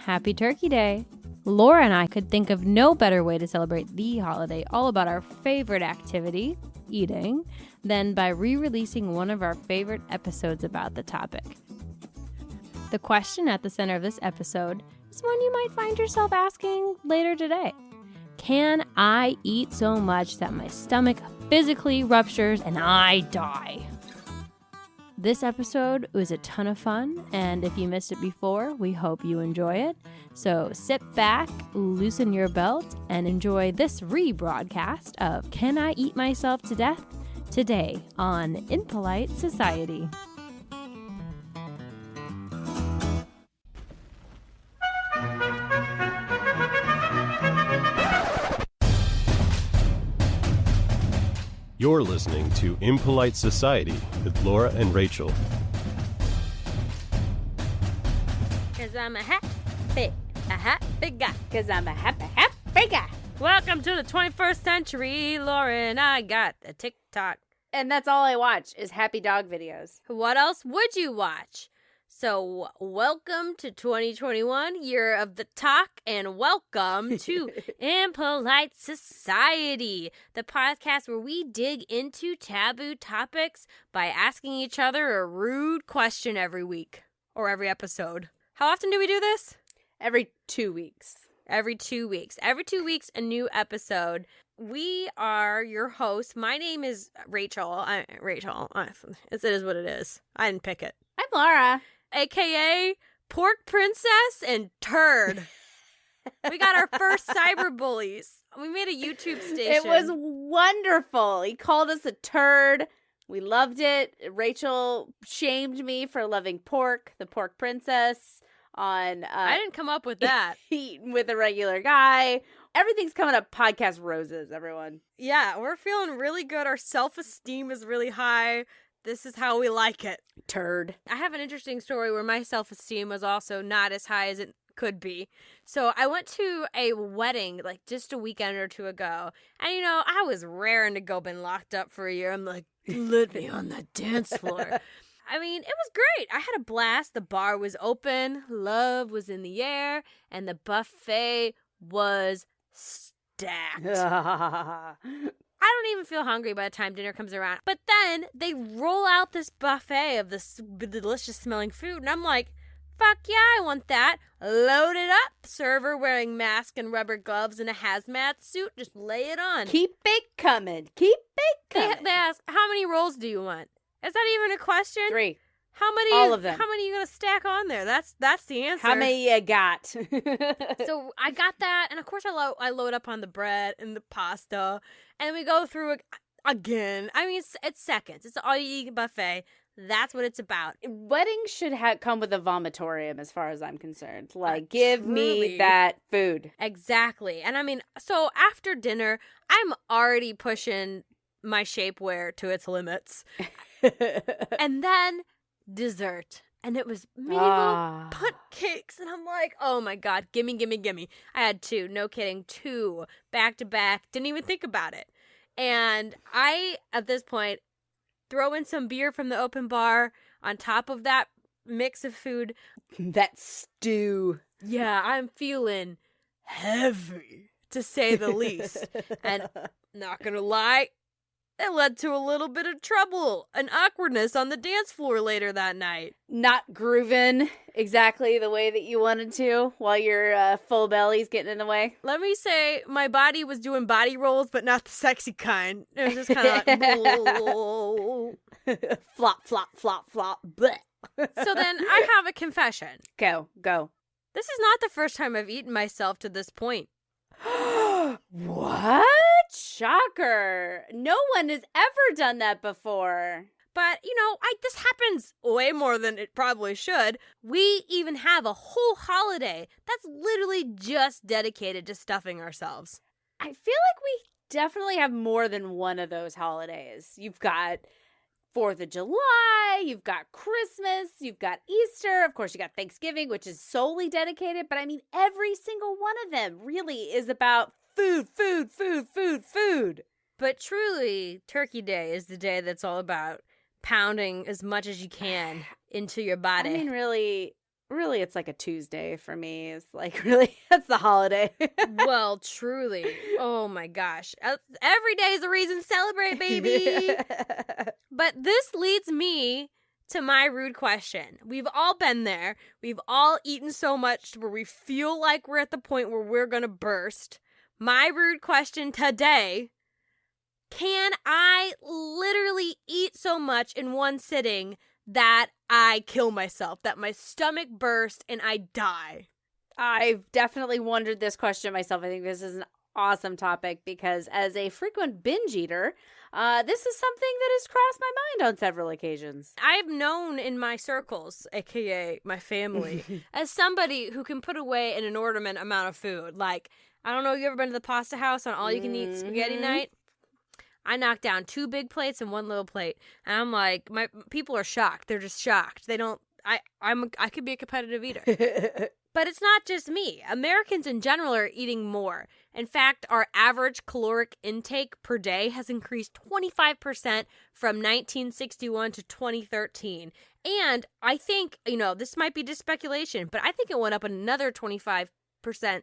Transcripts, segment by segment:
Happy Turkey Day! Laura and I could think of no better way to celebrate the holiday, all about our favorite activity, eating, than by re-releasing one of our favorite episodes about the topic. The question at the center of this episode is one you might find yourself asking later today. Can I eat so much that my stomach physically ruptures and I die? This episode was a ton of fun, and if you missed it before, we hope you enjoy it. So sit back, loosen your belt, and enjoy this rebroadcast of Can I Eat Myself to Death? Today on Impolite Society. You're listening to Impolite Society with Laura and Rachel. 'Cause I'm a happy guy. 'Cause I'm a happy guy. Welcome to the 21st century. Laura and I got a TikTok. And that's all I watch is happy dog videos. What else would you watch? So welcome to 2021, year of the talk, and welcome to Impolite Society, the podcast where we dig into taboo topics by asking each other a rude question every week or every episode. How often do we do this? Every 2 weeks. Every 2 weeks. Every 2 weeks, a new episode. We are your hosts. My name is Rachel. Rachel. It is what it is. I didn't pick it. I'm Laura. AKA Pork Princess and Turd. We got our first cyber bullies. We made a YouTube station. It was wonderful. He called us a turd. We loved it. Rachel shamed me for loving pork, the Pork Princess, on I didn't come up with that. Eating with a regular guy. Everything's coming up podcast roses, everyone. Yeah, we're feeling really good. Our self-esteem is really high. This is how we like it. Turd. I have an interesting story where my self-esteem was also not as high as it could be. So I went to a wedding like just a weekend or two ago. And, I was raring to go, been locked up for a year. I'm like, let me on the dance floor. I mean, it was great. I had a blast. The bar was open. Love was in the air. And the buffet was stacked. I don't even feel hungry by the time dinner comes around. But then they roll out this buffet of this delicious smelling food. And I'm like, fuck yeah, I want that. Load it up. Server wearing mask and rubber gloves and a hazmat suit. Just lay it on. Keep it coming. Keep it coming. They ask, how many rolls do you want? Is that even a question? 3. How many? All of them. How many are you going to stack on there? That's the answer. How many you got? So I got that, and of course I load up on the bread and the pasta, and we go through it again. I mean, it's seconds. It's an all-you-eat buffet. That's what it's about. Weddings should come with a vomitorium as far as I'm concerned. Like, give me that food. Exactly. And I mean, so after dinner, I'm already pushing my shapewear to its limits. And then dessert, and it was medieval punt cakes, and I'm like, oh my god, gimme. I had 2, no kidding, 2 back to back, didn't even think about it. And I, at this point, throw in some beer from the open bar on top of that mix of food. That stew. Yeah, I'm feeling heavy, to say the least. And not gonna lie, it led to a little bit of trouble and awkwardness on the dance floor later that night. Not grooving exactly the way that you wanted to while your full belly's getting in the way. Let me say, my body was doing body rolls, but not the sexy kind. It was just kind of like, flop, flop, flop, flop. Bleh. So then I have a confession. Go. This is not the first time I've eaten myself to this point. What? Shocker. No one has ever done that before. But, this happens way more than it probably should. We even have a whole holiday that's literally just dedicated to stuffing ourselves. I feel like we definitely have more than one of those holidays. You've got 4th of July, you've got Christmas, you've got Easter, of course you got Thanksgiving, which is solely dedicated, but I mean every single one of them really is about food. But truly, Turkey Day is the day that's all about pounding as much as you can into your body. I mean, really, Really, it's like a Tuesday for me. It's like, really, that's the holiday. Well, truly. Oh my gosh. Every day is a reason to celebrate, baby. But this leads me to my rude question. We've all been there. We've all eaten so much where we feel like we're at the point where we're going to burst. My rude question today: can I literally eat so much in one sitting that I kill myself, that my stomach bursts and I die? I've definitely wondered this question myself. I think this is an awesome topic because as a frequent binge eater, this is something that has crossed my mind on several occasions. I've known in my circles, aka my family, as somebody who can put away an inordinate amount of food. Like, I don't know, you ever been to the pasta house on all-you-can-eat spaghetti night? I knocked down 2 big plates and 1 little plate, and I'm like, my people are shocked. They're just shocked. They don't. I could be a competitive eater. But it's not just me. Americans in general are eating more. In fact, our average caloric intake per day has increased 25% from 1961 to 2013. And I think, this might be just speculation, but I think it went up another 25%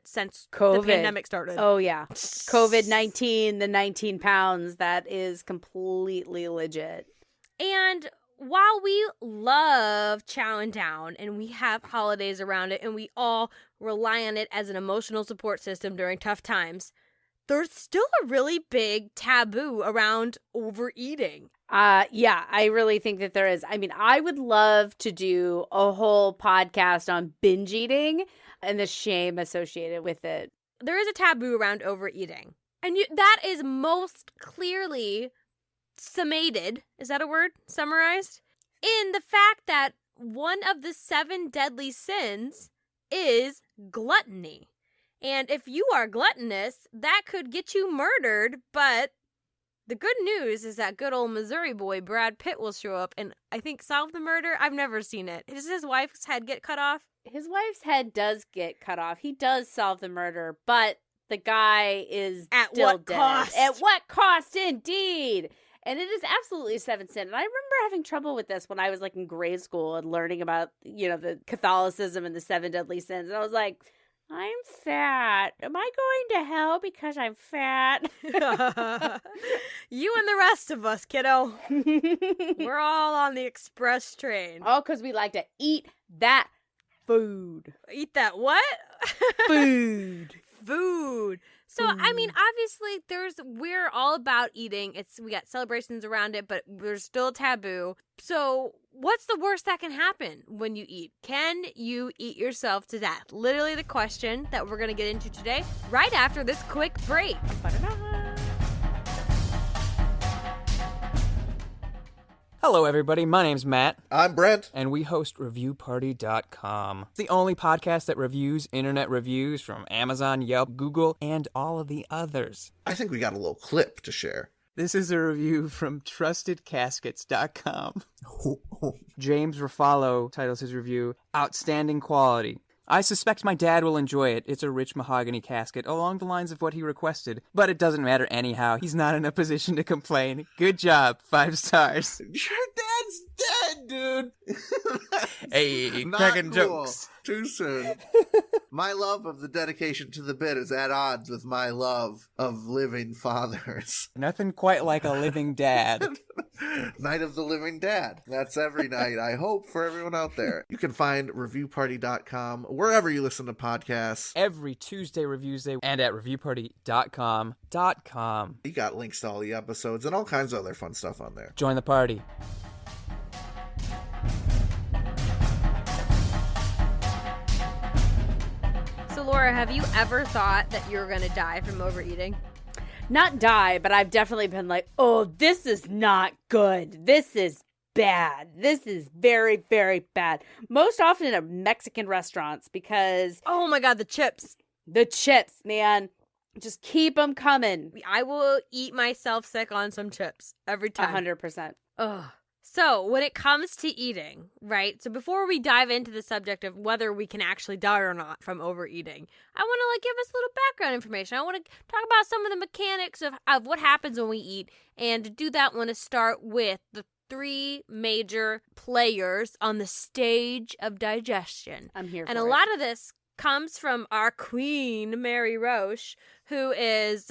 since COVID. The pandemic started. Oh, yeah. COVID-19, the 19 pounds, that is completely legit. And while we love chowing down and we have holidays around it and we all rely on it as an emotional support system during tough times, there's still a really big taboo around overeating. Yeah, I really think that there is. I mean, I would love to do a whole podcast on binge eating and the shame associated with it. There is a taboo around overeating. And that is most clearly summated, is that a word? Summarized? In the fact that one of the 7 deadly sins is gluttony. And if you are gluttonous, that could get you murdered, but the good news is that good old Missouri boy Brad Pitt will show up and I think solve the murder. I've never seen it. Does his wife's head get cut off? His wife's head does get cut off. He does solve the murder, but the guy is still dead. Cost? At what cost, indeed? And it is absolutely a 7th sin. And I remember having trouble with this when I was like in grade school and learning about, the Catholicism and the 7 deadly sins. And I was like, I'm fat. Am I going to hell because I'm fat? You and the rest of us, kiddo. We're all on the express train. Oh, because we like to eat that food. Eat that what? Food. Food. So, I mean, obviously, we're all about eating. We got celebrations around it, but there's still a taboo. So, what's the worst that can happen when you eat? Can you eat yourself to death? Literally the question that we're going to get into today, right after this quick break. Hello, everybody. My name's Matt. I'm Brent. And we host ReviewParty.com, the only podcast that reviews internet reviews from Amazon, Yelp, Google, and all of the others. I think we got a little clip to share. This is a review from TrustedCaskets.com. James Ruffalo titles his review, Outstanding Quality. I suspect my dad will enjoy it. It's a rich mahogany casket, along the lines of what he requested. But it doesn't matter anyhow. He's not in a position to complain. Good job. 5 stars. Your dad's dead, dude. Hey, Not cracking cool. jokes. Too soon. My love of the dedication to the bit is at odds with my love of living fathers. Nothing quite like a living dad. Night of the Living Dad. That's every night, I hope, for everyone out there. You can find ReviewParty.com wherever you listen to podcasts. Every Tuesday Reviews Day and at ReviewParty.com. You got links to all the episodes and all kinds of other fun stuff on there. Join the party. So, Laura, have you ever thought that you were going to die from overeating? Not die, but I've definitely been like, oh, this is not good. This is bad. This is very, very bad. Most often at Mexican restaurants because... Oh my God, the chips. The chips, man. Just keep them coming. I will eat myself sick on some chips every time. 100%. Ugh. So, when it comes to eating, right? So, before we dive into the subject of whether we can actually die or not from overeating, I want to give us a little background information. I want to talk about some of the mechanics of what happens when we eat. And to do that, I want to start with the three major players on the stage of digestion. I'm here for and it. a lot of this comes from our queen, Mary Roche, who is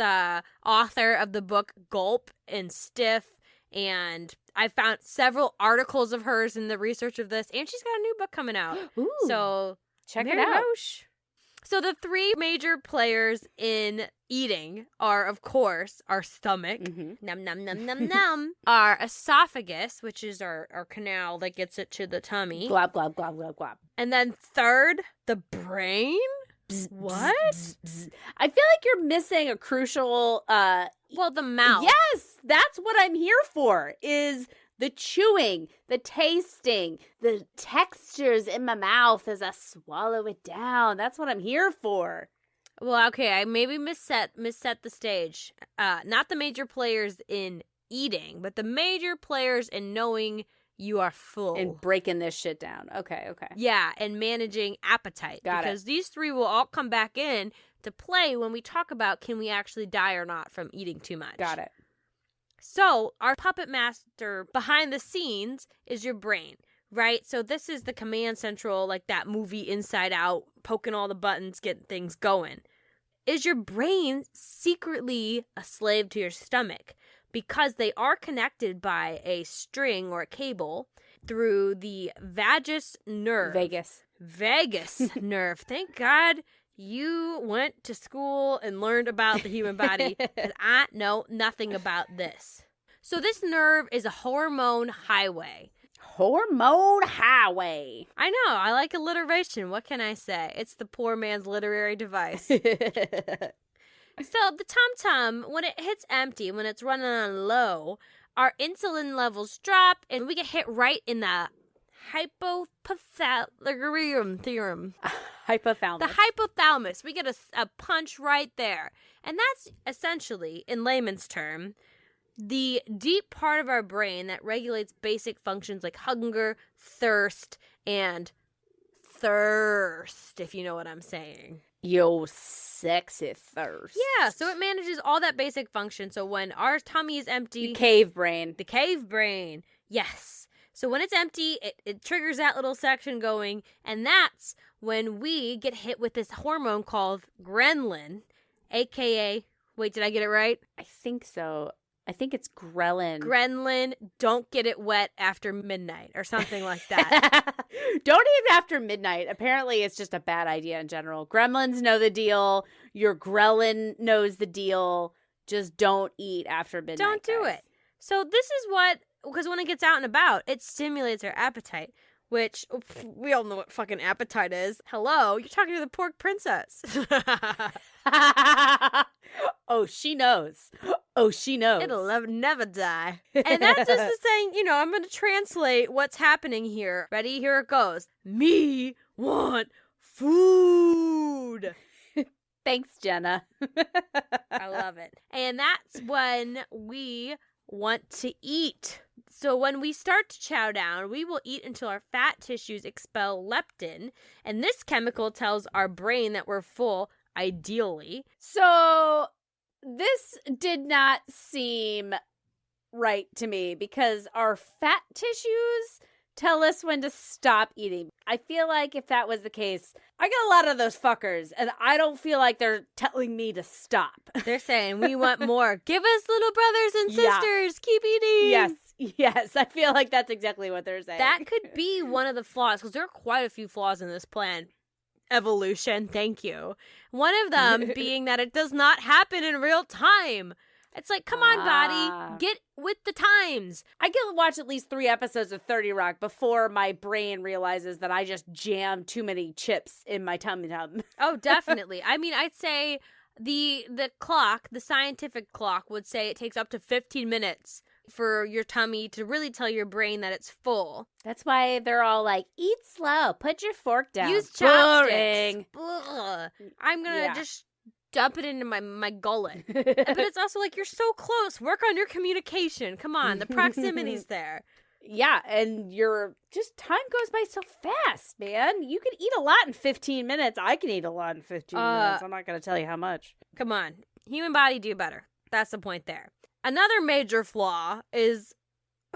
author of the book Gulp and Stiff. And I found several articles of hers in the research of this. And she's got a new book coming out. Ooh, So check Mary it out. Roche. So the three major players in eating are, of course, our stomach, num num num num num, our esophagus, which is our canal that gets it to the tummy, Glob, glob, glob, glob, glob. and then third, the brain. What? I feel like you're missing a crucial Well, the mouth. Yes, that's what I'm here for, is the chewing, the tasting, the textures in my mouth as I swallow it down. That's what I'm here for. Well, okay, I maybe misset the stage. Not the major players in eating, but the major players in knowing you are full. And breaking this shit down. Okay. Yeah, and managing appetite. Got it. Because these three will all come back in to play when we talk about can we actually die or not from eating too much. Got it. So, our puppet master behind the scenes is your brain, right? So, this is the command central, like that movie Inside Out, poking all the buttons, getting things going. Is your brain secretly a slave to your stomach? Because they are connected by a string or a cable through the vagus nerve. Vagus nerve. Thank God you went to school and learned about the human body, because I know nothing about this. So this nerve is a hormone highway. Hormone highway. I know, I like alliteration. What can I say? It's the poor man's literary device. So the tum-tum, when it hits empty, when it's running on low, our insulin levels drop and we get hit right in the hypothalamus theorem. Hypothalamus. The hypothalamus. We get a punch right there. And that's essentially, in layman's term, the deep part of our brain that regulates basic functions like hunger, thirst, and thirst, if you know what I'm saying. Yo, sexy thirst. Yeah, so it manages all that basic function. So when our tummy is empty... The cave brain. The cave brain. Yes. So when it's empty, it triggers that little section going, and that's when we get hit with this hormone called ghrelin, a.k.a. Wait, did I get it right? I think so. I think it's ghrelin. Ghrelin, don't get it wet after midnight or something like that. Don't eat after midnight. Apparently, it's just a bad idea in general. Gremlins know the deal. Your ghrelin knows the deal. Just don't eat after midnight. Don't do guys. it. So this is what, because when it gets out and about, it stimulates our appetite, which we all know what fucking appetite is. Hello, you're talking to the pork princess. Oh, she knows. Oh, she knows. It'll never die. And that's just the saying, I'm going to translate what's happening here. Ready? Here it goes. Me want food. Thanks, Jenna. I love it. And that's when we want to eat. So when we start to chow down, we will eat until our fat tissues expel leptin. And this chemical tells our brain that we're full, ideally. So this did not seem right to me because our fat tissues tell us when to stop eating. I feel like if that was the case, I get a lot of those fuckers, and I don't feel like they're telling me to stop. They're saying, we want more. Give us little brothers and sisters. Keep eating. Yes. I feel like that's exactly what they're saying. That could be one of the flaws, because there are quite a few flaws in this plan. Evolution, thank you. One of them being that it does not happen in real time. It's like, come on, body, get with the times. I get to watch at least 3 episodes of 30 Rock before my brain realizes that I just jammed too many chips in my tum-tum. Oh, definitely. I mean, I'd say the clock, the scientific clock, would say it takes up to 15 minutes for your tummy to really tell your brain that it's full. That's why they're all like, eat slow, put your fork down. Use chopsticks. I'm going to just dump it into my gullet. But it's also like, you're so close. Work on your communication. Come on, the proximity's there. Yeah, and time goes by so fast, man. You can eat a lot in 15 minutes. I can eat a lot in 15 minutes. I'm not going to tell you how much. Come on. Human body, do better. That's the point there. Another major flaw is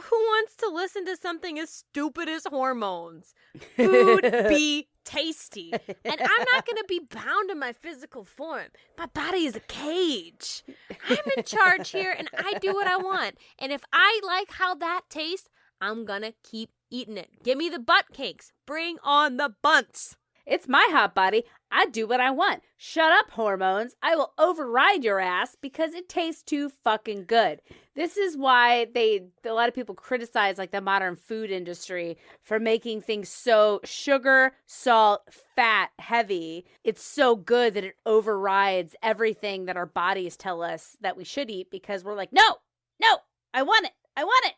Who wants to listen to something as stupid as hormones? Food be tasty. And I'm not going to be bound to my physical form. My body is a cage. I'm in charge here, and I do what I want. And if I like how that tastes, I'm going to keep eating it. Give me the butt cakes. Bring on the bunts. It's my hot body. I do what I want. Shut up, hormones. I will override your ass because it tastes too fucking good. This is why a lot of people criticize like the modern food industry for making things so sugar, salt, fat heavy. It's so good that it overrides everything that our bodies tell us that we should eat because we're like, no, I want it. I want it.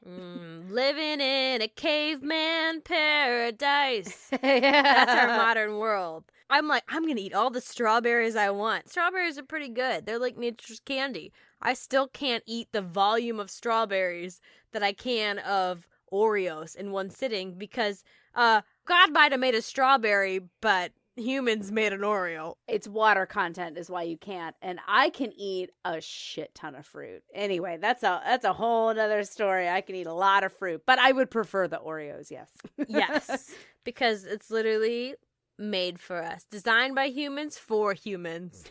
Living in a caveman paradise. That's our modern world. I'm like, I'm going to eat all the strawberries I want. Strawberries are pretty good. They're like nature's candy. I still can't eat the volume of strawberries that I can of Oreos in one sitting because God might have made a strawberry, but humans made an Oreo. It's water content is why you can't. And I can eat a shit ton of fruit. Anyway, that's a whole other story. I can eat a lot of fruit, but I would prefer the Oreos, yes. Yes, because it's literally made for us. Designed by humans for humans.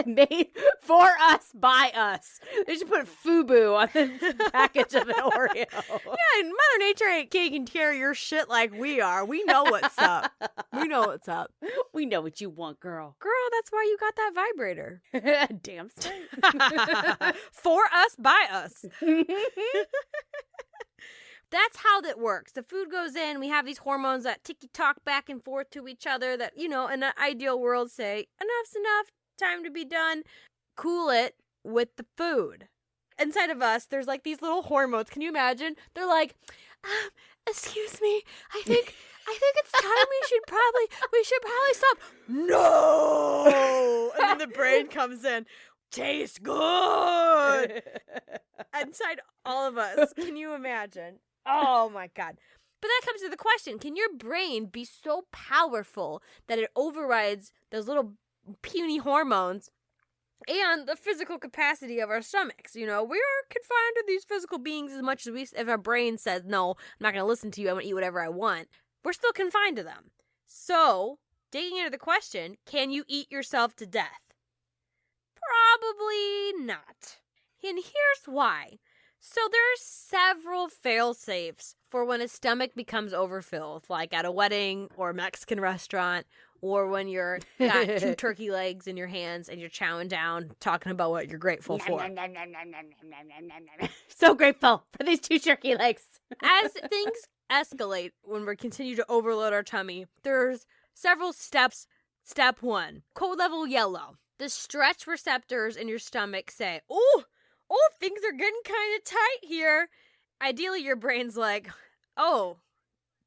Made for us by us. They should put FUBU on the package of an Oreo. Yeah, and Mother Nature ain't taking care of your shit like we are. We know what's up. We know what's up. We know what you want, girl. Girl, that's why you got that vibrator. Damn straight. For us, by us. That's how that works. The food goes in. We have these hormones that ticky-tock back and forth to each other that, in an ideal world say, enough's enough, time to be done. Cool it with the food. Inside of us, there's like these little hormones. Can you imagine? They're like, excuse me, I think it's time we should probably stop. No! And then the brain comes in. Tastes good! Inside all of us. Can you imagine? Oh my God. But that comes to the question, can your brain be so powerful that it overrides those little puny hormones and the physical capacity of our stomachs? We are confined to these physical beings as much as if our brain says, no, I'm not going to listen to you, I'm going to eat whatever I want. We're still confined to them. So, digging into the question, can you eat yourself to death? Probably not. And here's why. So there's several fail-safes for when a stomach becomes overfilled, like at a wedding or a Mexican restaurant, or when you're got 2 turkey legs in your hands and you're chowing down, talking about what you're grateful for. So grateful for these 2 turkey legs. As things escalate when we continue to overload our tummy, there's several steps. Step 1, cold level yellow. The stretch receptors in your stomach say, oh, things are getting kind of tight here. Ideally, your brain's like, oh,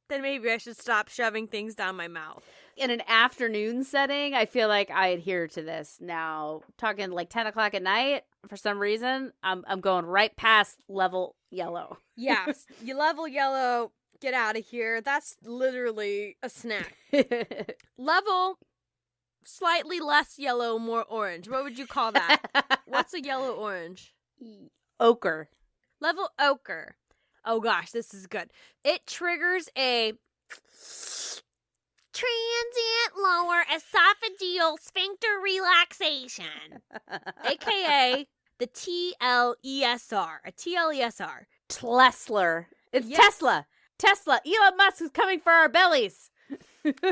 then maybe I should stop shoving things down my mouth. In an afternoon setting, I feel like I adhere to this. Now, talking like 10 o'clock at night, for some reason, I'm going right past level yellow. Yes, you level yellow, get out of here. That's literally a snack. Level slightly less yellow, more orange. What would you call that? What's a yellow orange? Ochre. Level ochre. Oh gosh, this is good. It triggers a transient lower esophageal sphincter relaxation, aka the TLESR. A TLESR. Tesla. It's Yes. Tesla. Tesla. Elon Musk is coming for our bellies. Or if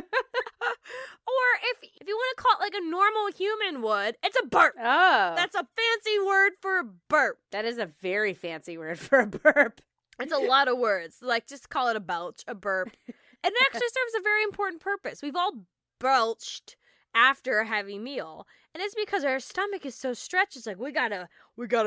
you want to call it like a normal human would, it's a burp. Oh. That's a fancy word for a burp. That is a very fancy word for a burp. It's a lot of words. Like, just call it a belch, a burp. And it actually serves a very important purpose. We've all belched after a heavy meal. And it's because our stomach is so stretched. It's like, we gotta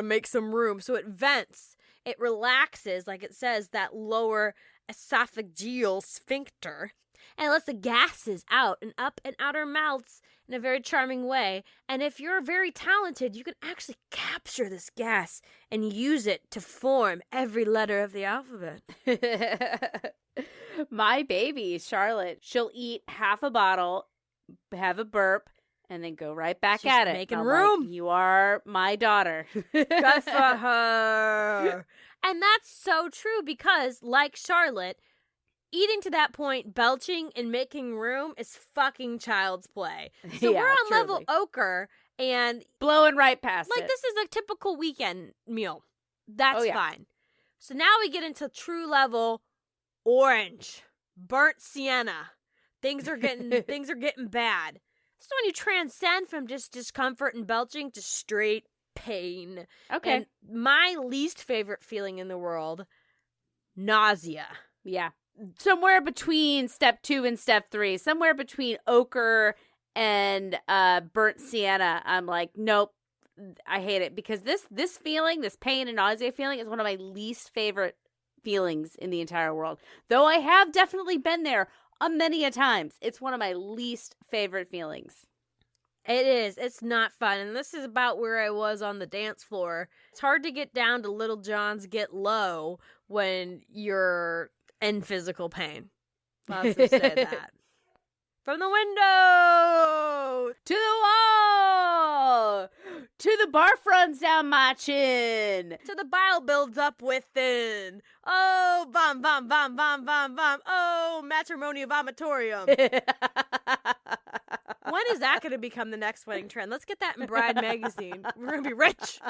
make some room. So it vents. It relaxes, like it says, that lower esophageal sphincter. And it lets the gases out and up and out our mouths in a very charming way. And if you're very talented, you can actually capture this gas and use it to form every letter of the alphabet. My baby, Charlotte, she'll eat half a bottle, have a burp, and then go right back She's at it. making I'm room. like, you are my daughter. Good for her. And that's so true because, like Charlotte, eating to that point, belching and making room is fucking child's play. So Yeah, we're on truly. level ochre, and Blowing right past like it. this is a typical weekend meal. That's Oh, yeah. fine. So now we get into true level orange, burnt sienna. Things are getting bad. So when you transcend from just discomfort and belching to straight pain. Okay. And my least favorite feeling in the world, nausea. Yeah. Somewhere between step 2 and step 3, somewhere between ochre and burnt sienna, I'm like, nope, I hate it. Because this feeling, this pain and nausea feeling is one of my least favorite feelings in the entire world. Though I have definitely been there many a times. It's one of my least favorite feelings. It is. It's not fun. And this is about where I was on the dance floor. It's hard to get down to Little John's Get Low when you're in physical pain. I'll just say that. From the window To the wall! To the barf runs down my chin! to the bile builds up within. Oh, vom, vom, vom, vom, vom, vom. Oh, matrimony vomitorium. When is that going to become the next wedding trend? Let's get that in Bride magazine. We're going to be rich.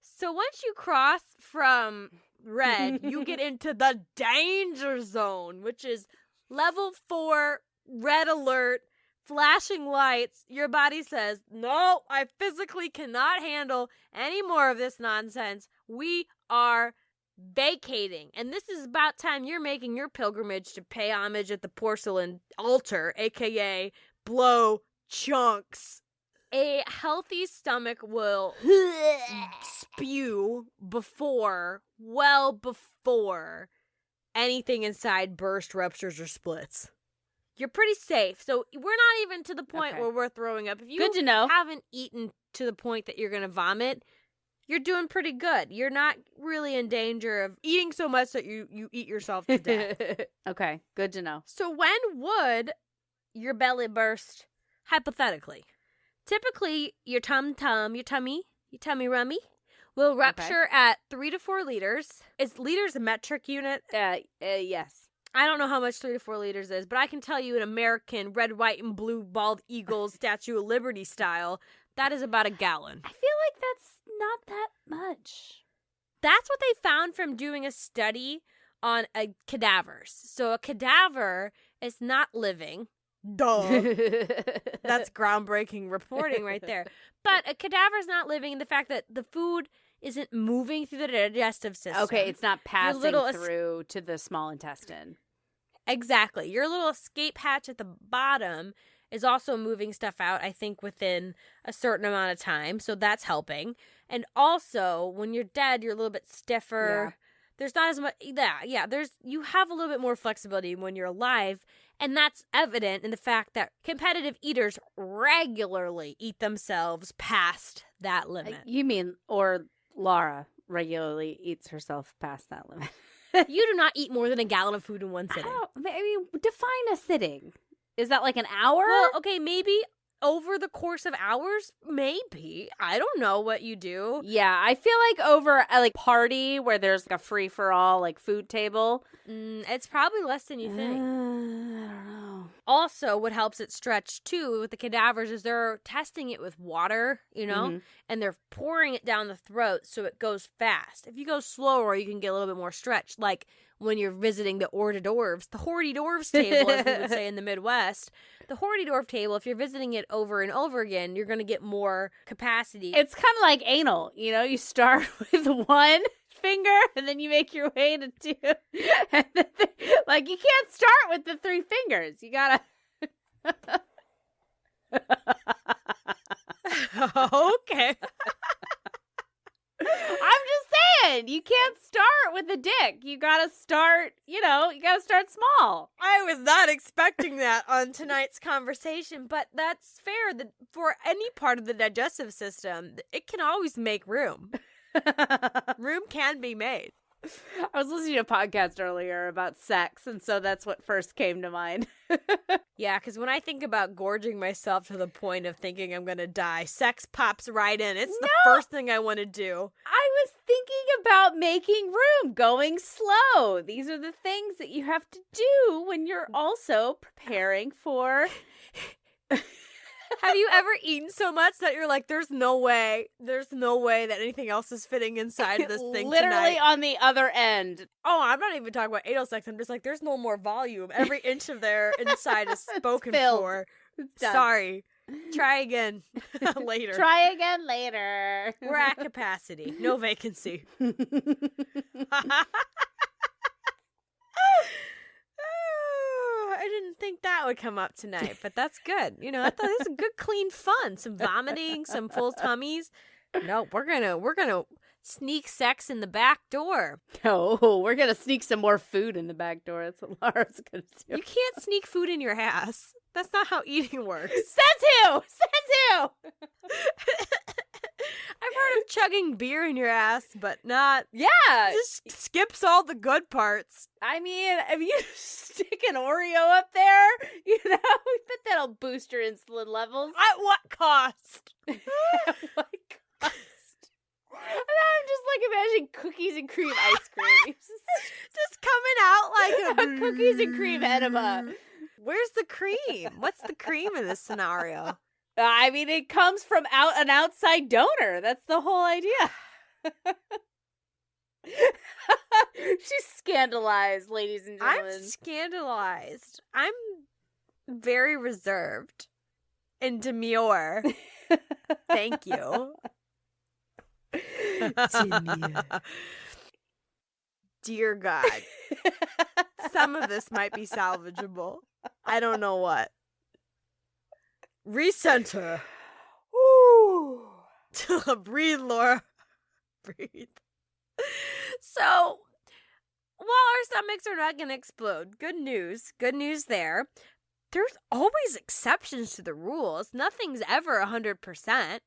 So once you cross from red, you get into the danger zone, which is level 4, red alert, flashing lights. Your body says, no, I physically cannot handle any more of this nonsense. We are vacating. And this is about time you're making your pilgrimage to pay homage at the porcelain altar, aka blow chunks. A healthy stomach will spew well before anything inside bursts, ruptures, or splits. You're pretty safe. So we're not even to the point Okay. where we're throwing up. If you Good to know. haven't eaten to the point that you're going to vomit, you're doing pretty good. You're not really in danger of eating so much that you eat yourself to death. Okay, good to know. So when would your belly burst, hypothetically? Typically, your tummy rummy, will rupture at 3 to 4 liters. Is liters a metric unit? Yes. I don't know how much 3 to 4 liters is, but I can tell you in American red, white, and blue bald eagles Statue of Liberty style, that is about a gallon. I feel like that's not that much. That's what they found from doing a study on cadavers. So a cadaver is not living. Duh. That's groundbreaking reporting right there. But a cadaver is not living in the fact that the food isn't moving through the digestive system. Okay, it's not passing little through to the small intestine. Exactly. Your little escape hatch at the bottom is also moving stuff out, I think, within a certain amount of time. So that's helping. And also, when you're dead, you're a little bit stiffer. Yeah. There's not as much. Yeah. You have a little bit more flexibility when you're alive. And that's evident in the fact that competitive eaters regularly eat themselves past that limit. You mean, or Laura regularly eats herself past that limit. You do not eat more than a gallon of food in one sitting. Maybe define a sitting. Is that like an hour? Well, okay, maybe over the course of hours, maybe. I don't know what you do. Yeah, I feel like over a party where there's like a free for all food table. It's probably less than you think. I don't know. Also, what helps it stretch too with the cadavers is they're testing it with water, Mhm. and they're pouring it down the throat so it goes fast. If you go slower, you can get a little bit more stretch, like when you're visiting the hors d'oeuvres table, as we would say in the Midwest. The hors d'oeuvre table, if you're visiting it over and over again, you're going to get more capacity. It's kind of like anal. You start with one finger and then you make your way to 2. And then, you can't start with the 3 fingers. You gotta. Okay. I'm just saying, you can't start with a dick. You gotta start, you gotta start small. I was not expecting that on tonight's conversation, but that's fair. That for any part of the digestive system, it can always make room. Room can be made. I was listening to a podcast earlier about sex, and so that's what first came to mind. Yeah, because when I think about gorging myself to the point of thinking I'm going to die, sex pops right in. It's the first thing I want to do. I was thinking about making room, going slow. These are the things that you have to do when you're also preparing for... Have you ever eaten so much that you're like, there's no way that anything else is fitting inside of this thing Literally tonight? on the other end. Oh, I'm not even talking about anal sex. I'm just like, there's no more volume. Every inch of their inside is spoken filled. for. Done. Sorry. Try again later. Try again later. We're at capacity. No vacancy. I didn't think that would come up tonight, but that's good. You know, I thought this is good, clean fun. Some vomiting, some full tummies. No, we're gonna sneak sex in the back door. No, we're going to sneak some more food in the back door. That's what Laura's going to do. You can't sneak food in your ass. That's not how eating works. Says who? I've heard of chugging beer in your ass, but not. Yeah. Just skips all the good parts. I mean, if you stick an Oreo up there, you know, I bet that'll boost your insulin levels. At what cost? At what cost? And I'm just like imagining cookies and cream ice cream. Just coming out like a cookies and cream enema. Where's the cream? What's the cream in this scenario? I mean, it comes from an outside donor. That's the whole idea. She's scandalized, ladies and gentlemen. I'm scandalized. I'm very reserved and demure. Thank you. Dear God. Some of this might be salvageable. I don't know what. Recenter. Woo. Breathe, Laura. Breathe. So, while our stomachs are not going to explode, good news there. There's always exceptions to the rules. Nothing's ever 100%.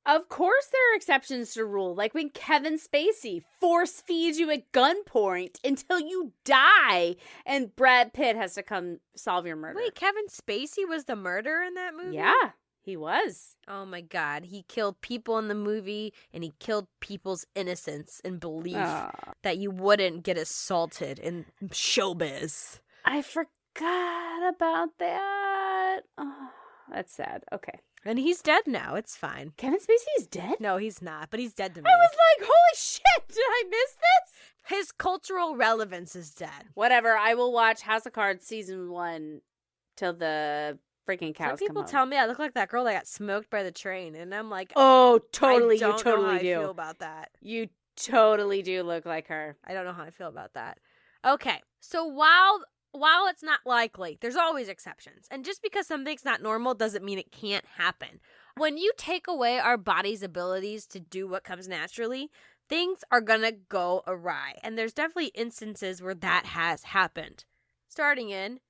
Of course there are exceptions to rule, like when Kevin Spacey force feeds you at gunpoint until you die, and Brad Pitt has to come solve your murder. Wait, Kevin Spacey was the murderer in that movie? Yeah, he was. Oh my God, he killed people in the movie, and he killed people's innocence and belief that you wouldn't get assaulted in showbiz. I forgot about that. Oh, that's sad. Okay. And he's dead now. It's fine. Kevin Spacey's dead? No, he's not, but he's dead to me. I was like, holy shit, did I miss this? His cultural relevance is dead. Whatever, I will watch House of Cards season 1 till the freaking cows come home. Some people tell me I look like that girl that got smoked by the train, and I'm like, oh, totally, I don't you totally know how do. I feel about that. You totally do look like her. I don't know how I feel about that. Okay, so while it's not likely, there's always exceptions. And just because something's not normal doesn't mean it can't happen. When you take away our body's abilities to do what comes naturally, things are gonna go awry. And there's definitely instances where that has happened. Starting in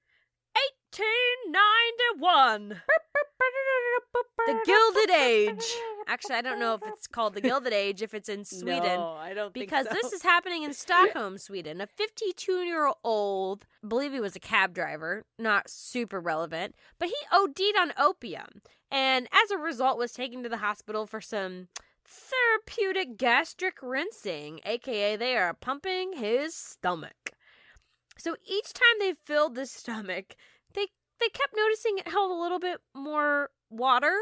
1891. The Gilded Age. Actually, I don't know if it's called the Gilded Age if it's in Sweden. No, I don't think so. Because this is happening in Stockholm, Sweden. A 52-year-old, I believe he was a cab driver, not super relevant, but he OD'd on opium. And as a result was taken to the hospital for some therapeutic gastric rinsing, aka they are pumping his stomach. So each time they filled the stomach, they kept noticing it held a little bit more water.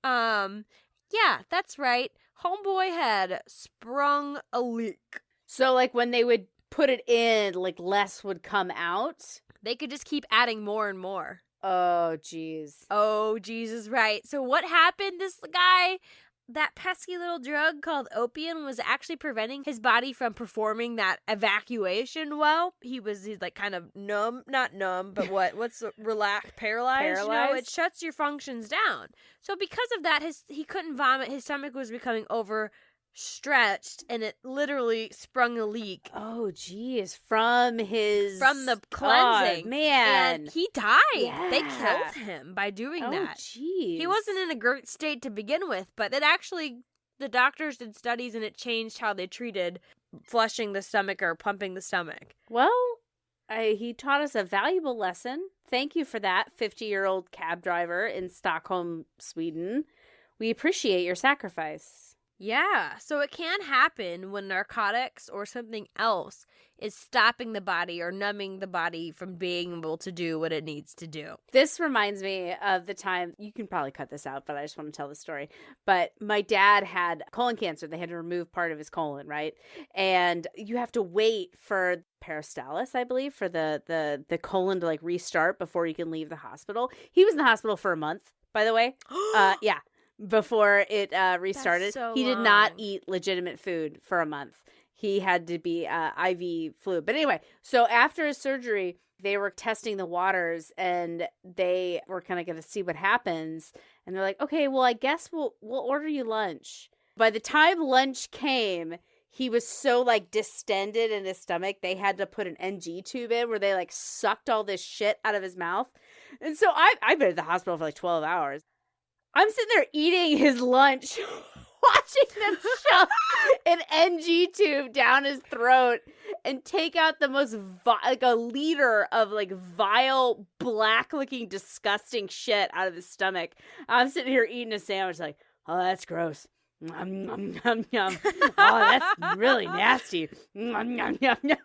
Yeah, that's right. Homeboy had sprung a leak. So, like, when they would put it in, like, less would come out? They could just keep adding more and more. Oh, jeez. Oh, Jesus, right. So what happened? This guy, that pesky little drug called opium was actually preventing his body from performing that evacuation well. He's like kind of numb, not numb, but what's relaxed, paralyzed? You know, it shuts your functions down. So because of that, he couldn't vomit. His stomach was becoming overstretched, and it literally sprung a leak. Oh, geez. From the cleansing. Man. And he died. Yeah. They killed him by doing that. Jeez. He wasn't in a great state to begin with, but the doctors did studies, and it changed how they treated flushing the stomach or pumping the stomach. Well, he taught us a valuable lesson. Thank you for that, 50-year-old cab driver in Stockholm, Sweden. We appreciate your sacrifice. Yeah, so it can happen when narcotics or something else is stopping the body or numbing the body from being able to do what it needs to do. This reminds me of the time, you can probably cut this out, but I just want to tell the story. But my dad had colon cancer. They had to remove part of his colon, right? And you have to wait for peristalsis, I believe, for the colon to like restart before you can leave the hospital. He was in the hospital for a month, by the way. Yeah. Before it restarted. So he did not long. eat legitimate food for a month. He had to be IV fluid. But anyway, so after his surgery, they were testing the waters and they were kind of going to see what happens. And they're like, okay, well, I guess we'll order you lunch. By the time lunch came, he was so like distended in his stomach, they had to put an NG tube in where they like sucked all this shit out of his mouth. And so I've been at the hospital for like 12 hours. I'm sitting there eating his lunch, watching them shove an NG tube down his throat and take out the most, like a liter of like vile, black-looking, disgusting shit out of his stomach. I'm sitting here eating a sandwich like, oh, that's gross. Yum, yum, yum, yum. Oh, that's really nasty. Yum, yum, yum, yum.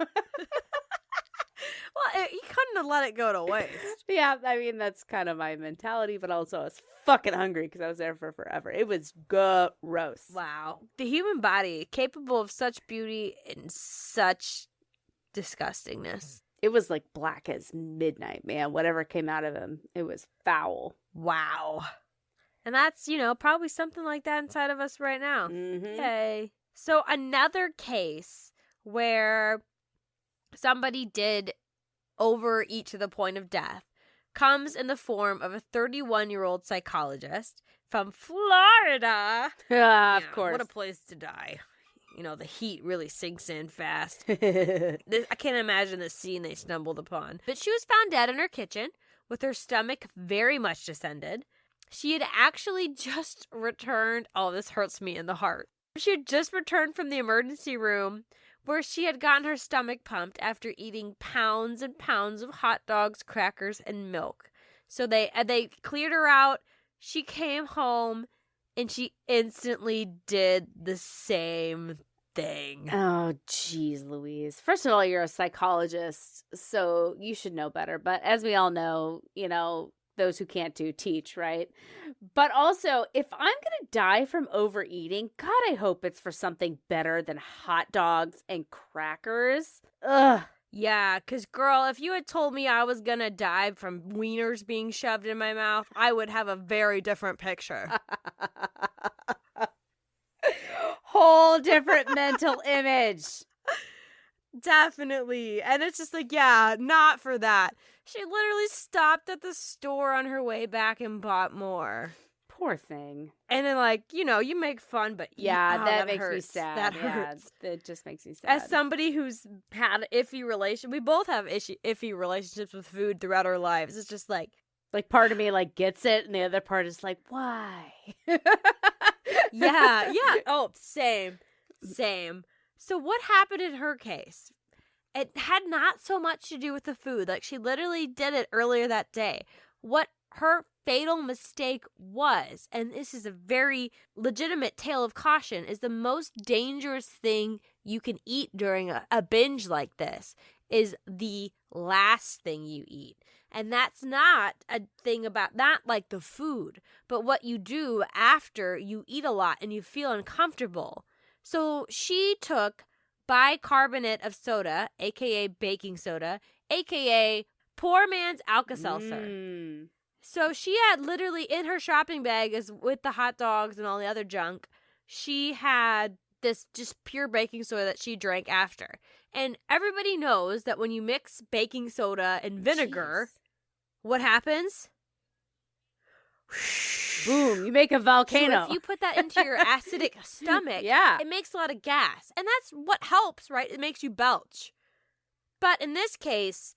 Well, you couldn't have let it go to waste. Yeah, I mean, that's kind of my mentality, but also I was fucking hungry because I was there for forever. It was gross. Wow. The human body, capable of such beauty and such disgustingness. It was like black as midnight, man. Whatever came out of him, it was foul. Wow. And that's, probably something like that inside of us right now. Mm-hmm. Okay. So another case where somebody did overeat to the point of death comes in the form of a 31-year-old psychologist from Florida. Of course. What a place to die. The heat really sinks in fast. I can't imagine the scene they stumbled upon. But she was found dead in her kitchen with her stomach very much distended. She had actually just returned. Oh, this hurts me in the heart. She had just returned from the emergency room where she had gotten her stomach pumped after eating pounds and pounds of hot dogs, crackers, and milk. So they cleared her out. She came home, and she instantly did the same thing. Oh, geez, Louise. First of all, you're a psychologist, so you should know better. But as we all know, those who can't do teach, right? But also, if I'm going to die from overeating, God, I hope it's for something better than hot dogs and crackers. Ugh. Yeah, because, girl, if you had told me I was going to die from wieners being shoved in my mouth, I would have a very different picture. Whole different mental image. Definitely. And it's just like, yeah, not for that. She literally stopped at the store on her way back and bought more. Poor thing. And then, you make fun, but yeah, that makes hurts. me sad. That hurts. It just makes me sad. As somebody who's had iffy relationship, we both have iffy relationships with food throughout our lives. It's just like part of me gets it, and the other part is like, why? yeah. Oh, same. So what happened in her case? It had not so much to do with the food. She literally did it earlier that day. What her fatal mistake was, and this is a very legitimate tale of caution, is the most dangerous thing you can eat during a binge like this is the last thing you eat. And that's not a thing about, not like the food, but what you do after you eat a lot and you feel uncomfortable. So she took bicarbonate of soda, a.k.a. baking soda, a.k.a. poor man's Alka-Seltzer. So she had literally in her shopping bag, as with the hot dogs and all the other junk, she had this just pure baking soda that she drank after. And everybody knows that when you mix baking soda and vinegar, what happens? Boom, you make a volcano. So if you put that into your acidic stomach, yeah, it makes a lot of gas. And that's what helps, right? It makes you belch. But in this case,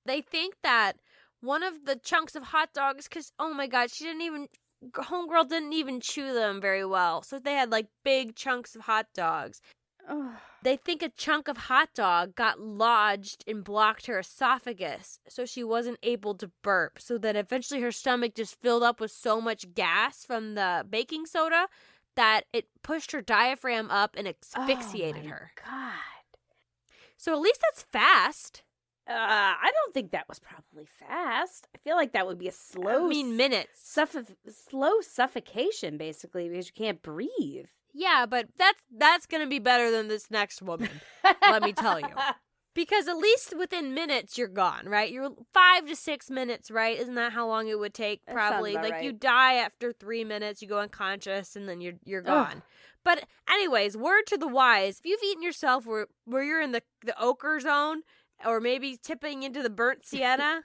they think that one of the chunks of hot dogs, because, oh my God, homegirl didn't even chew them very well. So they had big chunks of hot dogs. They think a chunk of hot dog got lodged and blocked her esophagus, so she wasn't able to burp. So then eventually her stomach just filled up with so much gas from the baking soda that it pushed her diaphragm up and asphyxiated her. God. So at least that's fast. I don't think that was probably fast. I feel like that would be a slow... minutes. Slow suffocation, basically, because you can't breathe. Yeah, but that's going to be better than this next woman, let me tell you. Because at least within minutes, you're gone, right? You're 5 to 6 minutes, right? Isn't that how long it would take? That Probably. sounds about Like, right. you die after 3 minutes, you go unconscious, and then you're gone. But anyways, word to the wise, if you've eaten yourself where you're in the ochre zone, or maybe tiptoeing into the burnt sienna,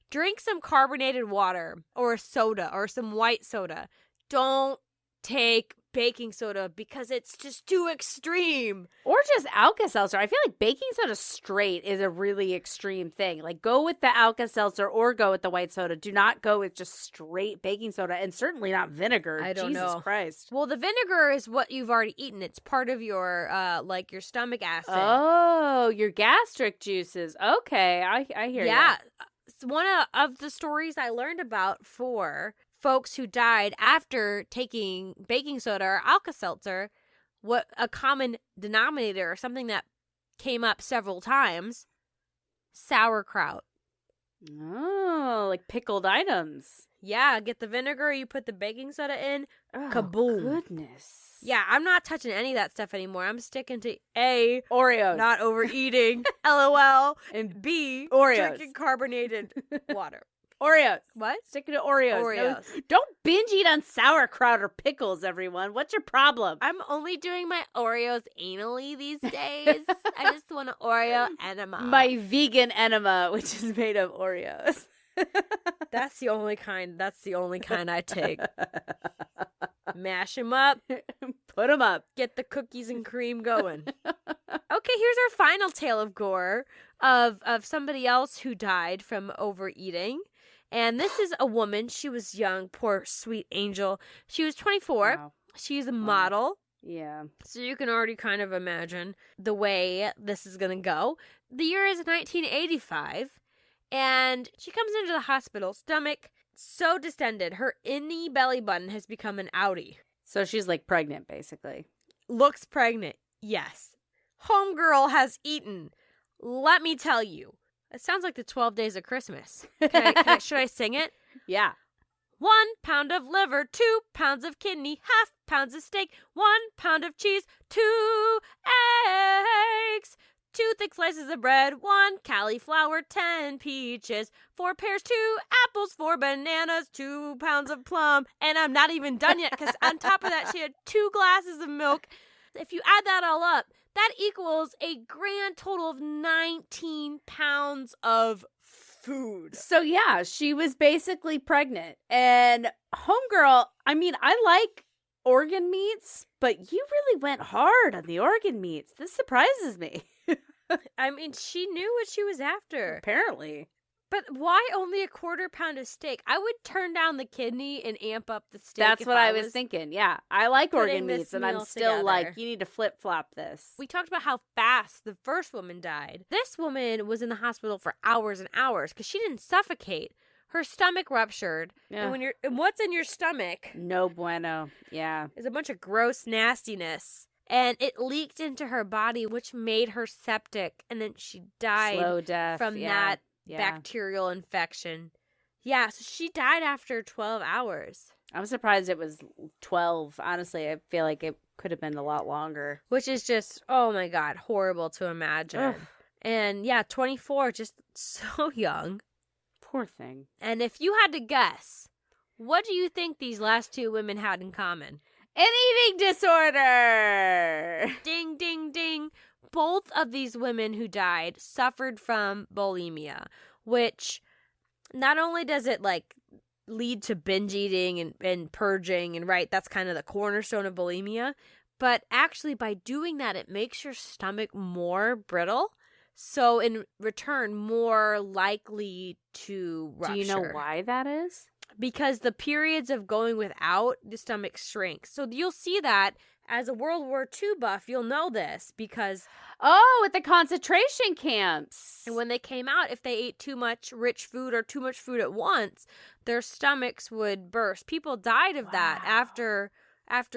drink some carbonated water or a soda or some white soda. Don't take baking soda because it's just too extreme. Or just Alka-Seltzer. I feel like baking soda straight is a really extreme thing. Like, go with the Alka-Seltzer or go with the white soda. Do not go with just straight baking soda, and certainly not vinegar. I don't Jesus know. Christ. Well, the vinegar is what you've already eaten. It's part of your your stomach acid. Oh, your gastric juices. Okay, I hear you. Yeah. It's one of the stories I learned about for folks who died after taking baking soda or Alka-Seltzer, what a common denominator or something that came up several times, sauerkraut. Oh, like pickled items. Yeah, get the vinegar, you put the baking soda in, Oh, kaboom. Goodness. Yeah, I'm not touching any of that stuff anymore. I'm sticking to A, Oreos. not overeating, LOL, And B, Oreos. drinking carbonated water. Oreos. What? Sticking to Oreos. No, Oreos. don't binge eat on sauerkraut or pickles, everyone. What's your problem? I'm only doing my Oreos anally these days. I just want an Oreo enema. My vegan enema, which is made of Oreos. That's the only kind I take. Mash them up, Put them up. get the cookies and cream going. Okay, here's our final tale of gore of somebody else who died from overeating. And this is a woman. She was young, poor sweet angel. She was 24. Wow. She's a model. Yeah. So you can already kind of imagine the way this is going to go. The year is 1985. And she comes into the hospital, stomach so distended, her innie belly button has become an outie. So she's like pregnant, basically. Looks pregnant, yes. Homegirl has eaten. Let me tell you. It sounds like the 12 Days of Christmas. Should I sing it? Yeah. 1 pound of liver, 2 pounds of kidney, half pounds of steak, 1 pound of cheese, 2 eggs, 2 thick slices of bread, 1 cauliflower, 10 peaches, 4 pears, 2 apples, 4 bananas, 2 pounds of plum. And I'm not even done yet because on top of that, she had 2 glasses of milk. If you add that all up, that equals a grand total of 19 pounds of food. So yeah, she was basically pregnant. And homegirl, I mean, I like organ meats, but you really went hard on the organ meats. This surprises me. I mean, she knew what she was after. Apparently. But why only a 1/4 pound of steak? I would turn down the kidney and amp up the steak. That's if what I was thinking. Yeah. I like putting organ this meats, and I'm meal still together. like, you need to flip-flop this. We talked about how fast the first woman died. This woman was in the hospital for hours and hours because she didn't suffocate. Her stomach ruptured. Yeah. And what's in your stomach No bueno. Yeah. is a bunch of gross nastiness. And it leaked into her body, which made her septic. And then she died Slow death. from yeah. that Yeah. bacterial infection. Yeah, so she died after 12 hours. I'm surprised it was 12. Honestly, I feel like it could have been a lot longer. Which is just, oh my God, horrible to imagine. Ugh. And yeah, 24, just so young. Poor thing. And if you had to guess, what do you think these last 2 women had in common? An eating disorder. Ding, ding, ding. Both of these women who died suffered from bulimia, which not only does it like lead to binge eating and purging, and right, that's kind of the cornerstone of bulimia, but actually by doing that, it makes your stomach more brittle. So in return, more likely to rupture. Do you know why that is? Because the periods of going without, the stomach shrinks. So you'll see that As a World War II buff, you'll know this because Oh, at the concentration camps. when they came out, if they ate too much rich food or too much food at once, their stomachs would burst. People died of that after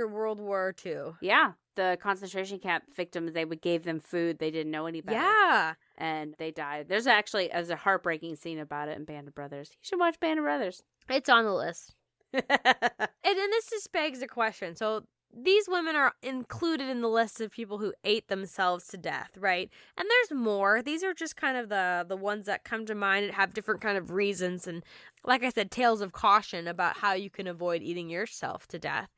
World War II. Yeah, the concentration camp victims, gave them food. They didn't know any better. Yeah. And they died. There's actually a heartbreaking scene about it in Band of Brothers. You should watch Band of Brothers. It's on the list. And then this just begs a question. So these women are included in the list of people who ate themselves to death, right? And there's more. These are just kind of the ones that come to mind and have different kind of reasons. And like I said, tales of caution about how you can avoid eating yourself to death.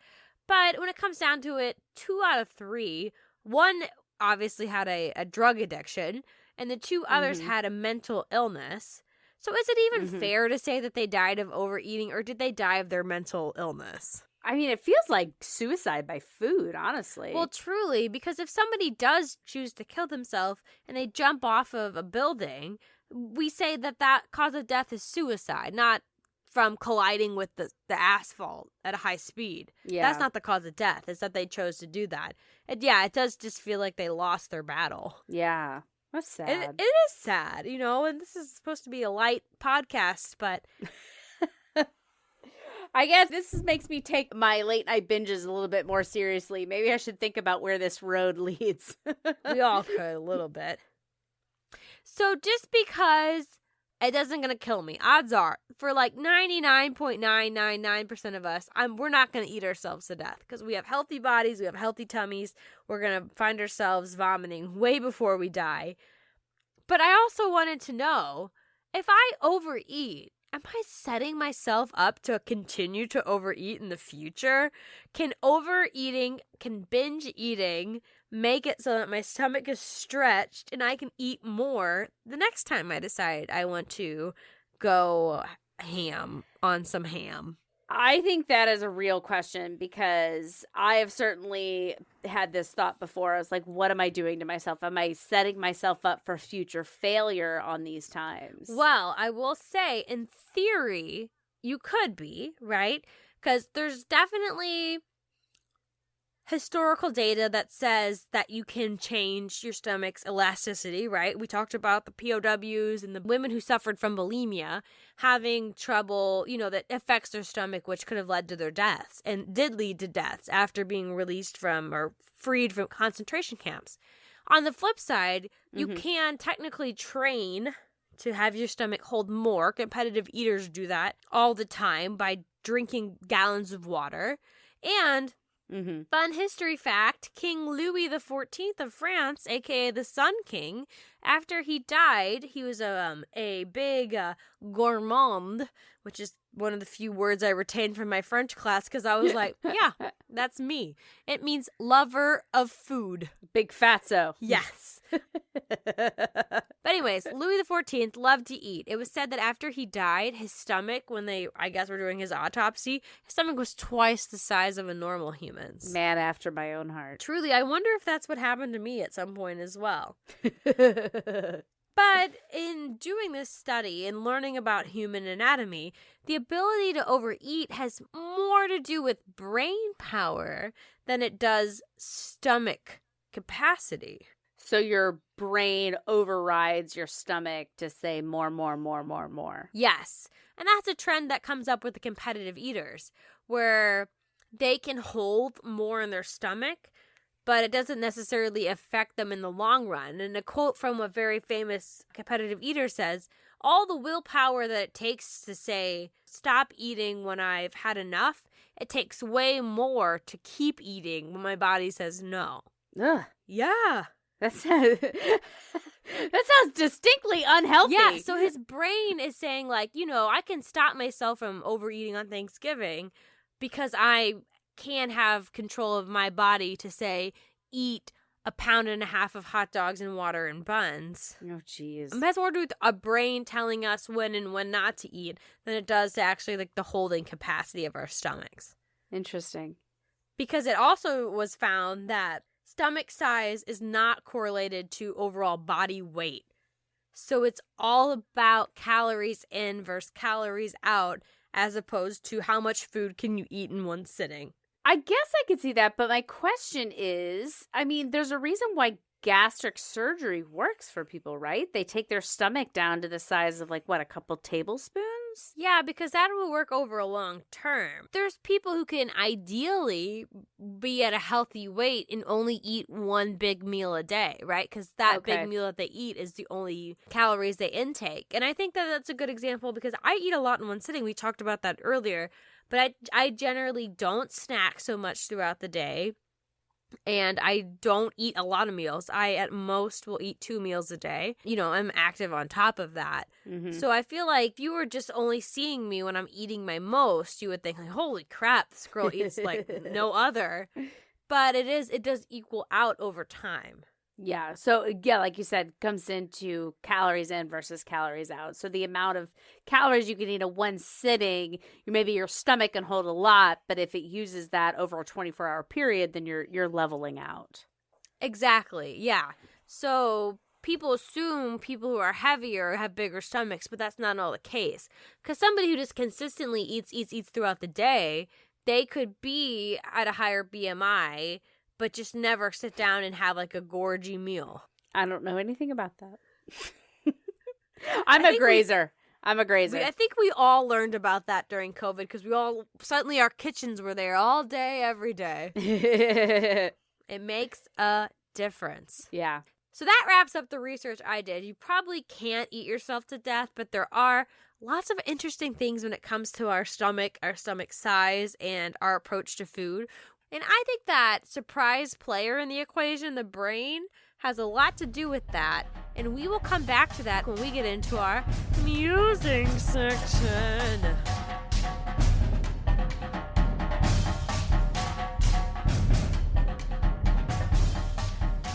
But when it comes down to it, 2 out of 3, one obviously had a drug addiction, and the 2 others had a mental illness. So is it even fair to say that they died of overeating, or did they die of their mental illness? I mean, it feels like suicide by food, honestly. Well, truly, because if somebody does choose to kill themselves and they jump off of a building, we say that cause of death is suicide, not from colliding with the asphalt at a high speed. Yeah. That's not the cause of death. It's that they chose to do that. And yeah, it does just feel like they lost their battle. Yeah. That's sad. It is sad, and this is supposed to be a light podcast, but I guess this makes me take my late night binges a little bit more seriously. Maybe I should think about where this road leads. we all could a little bit. So just because it doesn't going to kill me, odds are, for like 99.999% of us, we're not going to eat ourselves to death because we have healthy bodies, we have healthy tummies. We're going to find ourselves vomiting way before we die. But I also wanted to know, if I overeat, am I setting myself up to continue to overeat in the future? Can binge eating make it so that my stomach is stretched and I can eat more the next time I decide I want to go ham on some ham? I think that is a real question because I have certainly had this thought before. I was like, what am I doing to myself? Am I setting myself up for future failure on these times? Well, I will say, in theory, you could be, right? Because there's definitely historical data that says that you can change your stomach's elasticity, right? We talked about the POWs and the women who suffered from bulimia having trouble, that affects their stomach, which could have led to their deaths and did lead to deaths after being released from or freed from concentration camps. On the flip side, you can technically train to have your stomach hold more. Competitive eaters do that all the time by drinking gallons of water. And fun history fact, King Louis XIV of France, aka the Sun King, after he died, he was a big gourmand, which is one of the few words I retained from my French class because I was like, yeah, that's me. It means lover of food. Big fatso. Yes. But anyways, Louis XIV loved to eat. It was said that after he died, his stomach, when they, I guess, were doing his autopsy, his stomach was twice the size of a normal human's. Man after my own heart. Truly, I wonder if that's what happened to me at some point as well. But in doing this study and learning about human anatomy, the ability to overeat has more to do with brain power than it does stomach capacity. So your brain overrides your stomach to say more, more, more, more, more. Yes. And that's a trend that comes up with the competitive eaters, where they can hold more in their stomach, but it doesn't necessarily affect them in the long run. And a quote from a very famous competitive eater says, all the willpower that it takes to say, stop eating when I've had enough, it takes way more to keep eating when my body says no. Ugh. Yeah. That sounds distinctly unhealthy. Yeah, so his brain is saying, like, I can stop myself from overeating on Thanksgiving because I can have control of my body to say, eat 1.5 pounds of hot dogs and water and buns. Oh, jeez. It has more to do with a brain telling us when and when not to eat than it does to actually, like, the holding capacity of our stomachs. Interesting. Because it also was found that stomach size is not correlated to overall body weight. So it's all about calories in versus calories out, as opposed to how much food can you eat in one sitting. I guess I could see that, but my question is, I mean, there's a reason why gastric surgery works for people, right? They take their stomach down to the size of like, what, a couple tablespoons? Yeah, because that will work over a long term. There's people who can ideally be at a healthy weight and only eat one big meal a day, right? Because that big meal that they eat is the only calories they intake. And I think that that's a good example because I eat a lot in one sitting. We talked about that earlier. But I generally don't snack so much throughout the day. And I don't eat a lot of meals. I, at most, will eat 2 meals a day. You know, I'm active on top of that. Mm-hmm. So I feel like if you were just only seeing me when I'm eating my most, you would think, like, holy crap, this girl eats like no other. But it does equal out over time. Yeah. So, yeah, like you said, comes into calories in versus calories out. So the amount of calories you can eat in one sitting, maybe your stomach can hold a lot, but if it uses that over a 24-hour period, then you're leveling out. Exactly. Yeah. So people assume people who are heavier have bigger stomachs, but that's not all the case. Because somebody who just consistently eats throughout the day, they could be at a higher BMI, but just never sit down and have like a gorgy meal. I don't know anything about that. I'm a grazer. I think we all learned about that during COVID because suddenly our kitchens were there all day, every day. It makes a difference. Yeah. So that wraps up the research I did. You probably can't eat yourself to death, but there are lots of interesting things when it comes to our stomach size, and our approach to food. And I think that surprise player in the equation, the brain, has a lot to do with that. And we will come back to that when we get into our musing section.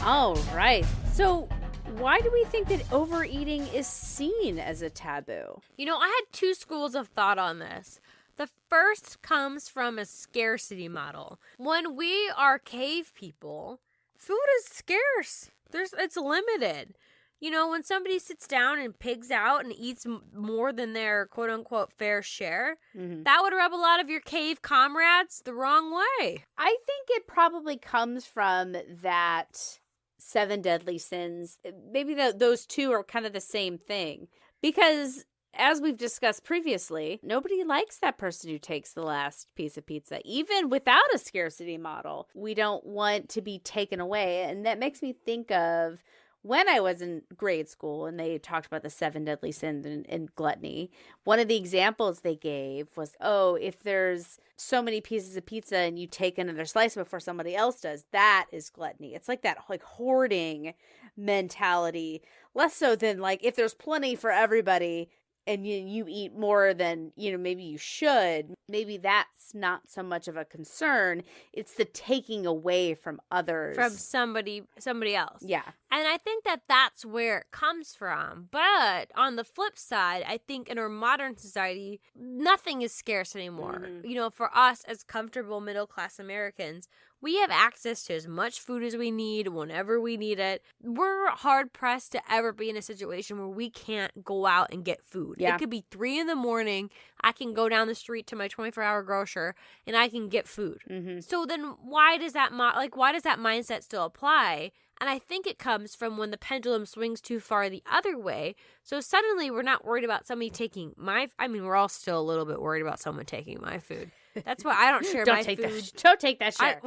All right. So why do we think that overeating is seen as a taboo? You know, I had 2 schools of thought on this. The first comes from a scarcity model. When we are cave people, food is scarce. It's limited. You know, when somebody sits down and pigs out and eats more than their quote-unquote fair share, that would rub a lot of your cave comrades the wrong way. I think it probably comes from that 7 deadly sins. Maybe those 2 are kind of the same thing. Because as we've discussed previously, nobody likes that person who takes the last piece of pizza, even without a scarcity model. We don't want to be taken away. And that makes me think of when I was in grade school and they talked about the 7 deadly sins and gluttony. One of the examples they gave was, if there's so many pieces of pizza and you take another slice before somebody else does, that is gluttony. It's like that hoarding mentality, less so than like if there's plenty for everybody and you eat more than, maybe you should, maybe that's not so much of a concern. It's the taking away from others. From somebody else. Yeah. And I think that that's where it comes from. But on the flip side, I think in our modern society, nothing is scarce anymore. Mm-hmm. You know, for us as comfortable middle-class Americans, we have access to as much food as we need whenever we need it. We're hard-pressed to ever be in a situation where we can't go out and get food. Yeah. It could be 3 a.m. I can go down the street to my 24-hour grocer and I can get food. Mm-hmm. So then why does that mindset still apply? And I think it comes from when the pendulum swings too far the other way. So suddenly we're not worried about somebody taking we're all still a little bit worried about someone taking my food. That's why I don't share my food. Don't take that share.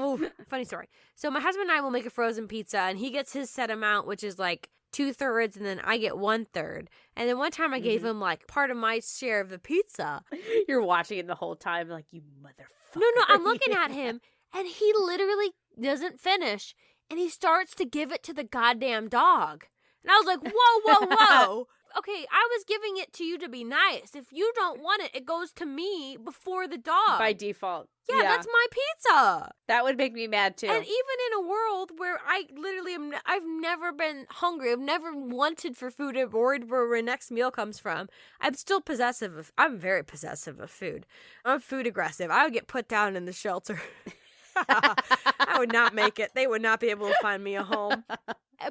Funny story. So my husband and I will make a frozen pizza, and he gets his set amount, which is like 2/3, and then I get 1/3. And then one time I gave him like part of my share of the pizza. You're watching it the whole time like, you motherfucker. No, I'm looking at him, and he literally doesn't finish, and he starts to give it to the goddamn dog. And I was like, whoa. Okay, I was giving it to you to be nice. If you don't want it, it goes to me before the dog. By default. Yeah, that's my pizza. That would make me mad too. And even in a world where I literally I've never been hungry. I've never wanted for food or worried where my next meal comes from. I'm still possessive I'm very possessive of food. I'm food aggressive. I would get put down in the shelter. I would not make it. They would not be able to find me a home.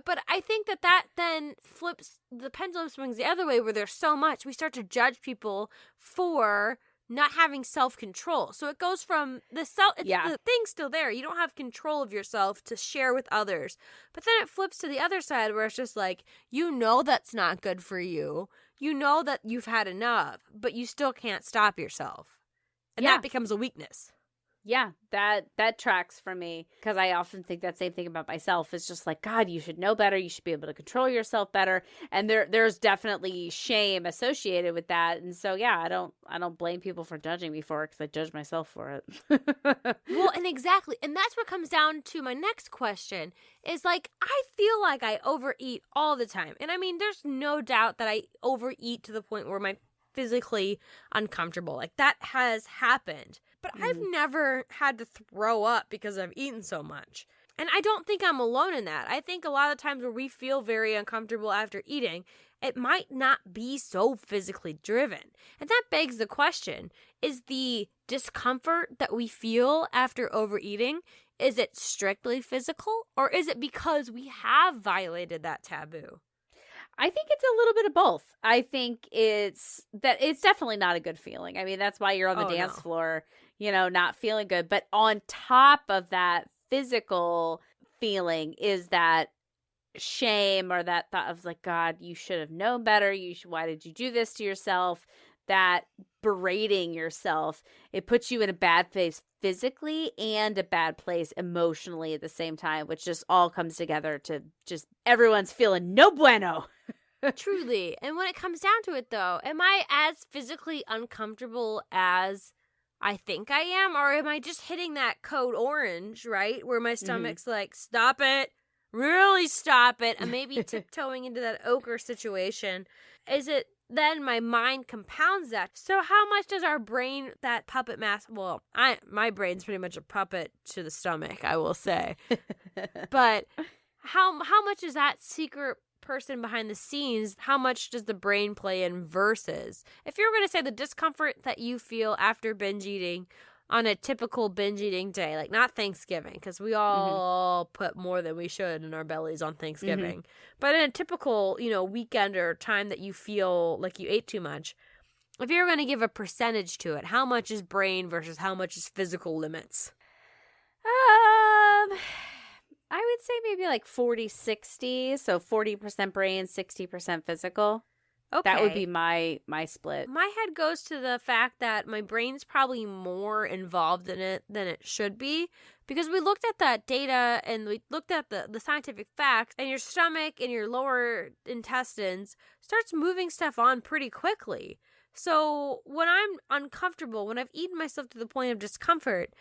But I think that then flips, the pendulum swings the other way where there's so much. We start to judge people for not having self-control. So it goes from the thing's still there. You don't have control of yourself to share with others. But then it flips to the other side where it's just like, you know that's not good for you. You know that you've had enough, but you still can't stop yourself. And that becomes a weakness. Yeah, that tracks for me, because I often think that same thing about myself. It's just like, God, you should know better. You should be able to control yourself better. And there's definitely shame associated with that. And so, yeah, I don't blame people for judging me for it, because I judge myself for it. Well, and exactly. And that's what comes down to my next question is like, I feel like I overeat all the time. And I mean, there's no doubt that I overeat to the point where I'm physically uncomfortable. Like that has happened. But I've never had to throw up because I've eaten so much. And I don't think I'm alone in that. I think a lot of times where we feel very uncomfortable after eating, it might not be so physically driven. And that begs the question, is the discomfort that we feel after overeating, is it strictly physical? Or is it because we have violated that taboo? I think it's a little bit of both. I think it's definitely not a good feeling. I mean, that's why you're on the dance floor, not feeling good. But on top of that physical feeling is that shame, or that thought of like, God, you should have known better. Why did you do this to yourself? That berating yourself, it puts you in a bad place physically and a bad place emotionally at the same time, which just all comes together to just everyone's feeling no bueno. Truly. And when it comes down to it, though, am I as physically uncomfortable as I think I am? Or am I just hitting that code orange, right? Where my stomach's like, stop it. Really stop it. And maybe tiptoeing into that ochre situation. Is it then my mind compounds that? So how much does our brain, that puppet master, well, my brain's pretty much a puppet to the stomach, I will say. But how much is that secret person behind the scenes, how much does the brain play in versus? If you're going to say the discomfort that you feel after binge eating on a typical binge eating day, like not Thanksgiving, because we all put more than we should in our bellies on Thanksgiving, but in a typical, weekend or time that you feel like you ate too much, if you're going to give a percentage to it, how much is brain versus how much is physical limits? I would say maybe like 40-60, so 40% brain, 60% physical. Okay. That would be my split. My head goes to the fact that my brain's probably more involved in it than it should be, because we looked at that data and we looked at the scientific facts, and your stomach and your lower intestines starts moving stuff on pretty quickly. So when I'm uncomfortable, when I've eaten myself to the point of discomfort,